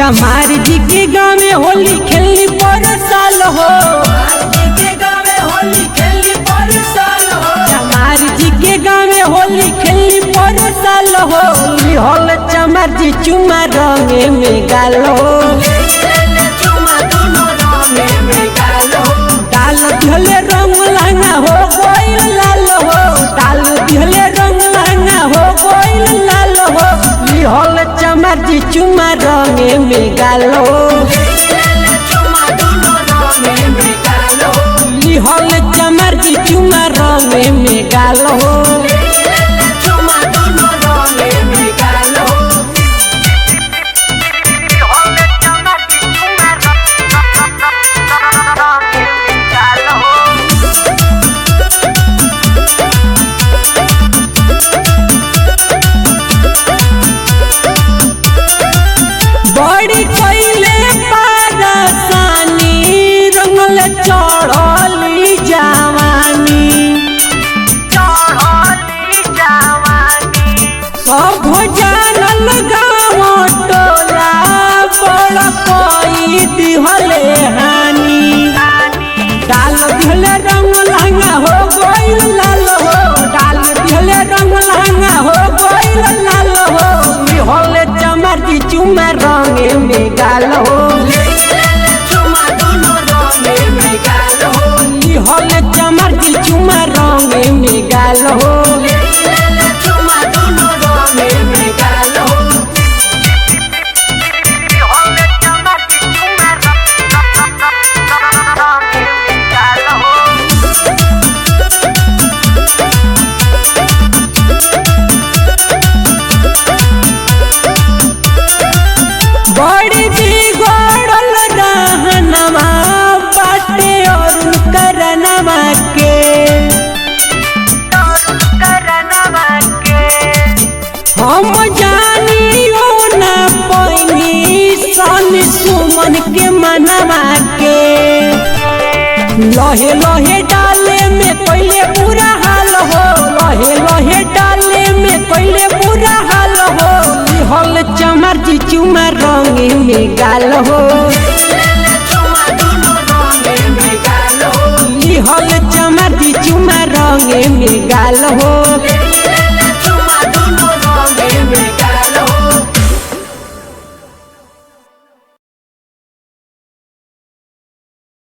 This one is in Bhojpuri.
चमार जी के गाँव में होली खेली पर साल हो। चमार जी के गाँव में होली खेली पर साल हो। हल चमार जी चुमा रंगे में गालो डाल दिहले रंग लांगा हो गोइल लाल हो। डाल दिहले रंग लांगा हो गोइल लाल हो। हल चमार जी चुमा रंगे में गालो हल चमार जी चुमा रंगे में गालो। बड़ी कोइले पारसानी रंगल चढ़ली जवानी सब जानल गाँव टोला बड़ कोई दिहले हानि। डाल दिहले रंग लहंगा हो गोइल लाल हो। डाल दिहले रंग लहंगा हो गोइल लाल हो। हल चमार जी चुमा रंगे में गालो हल चमार जी चुमा रंगे में गालो। बड़ी बिगड़ल रहनमा बाटे और करनमा के हम जानियो ना पैनी सन सुमन के मनवा के। लहे लहे डाले में पहले बुरा हाल हो। लहे लहे डाले में पहले बुरा हाल हो। हल चमार जी चुमा रंगे में गाल हो हल चमार जी चुमा रंगे में गाल हो।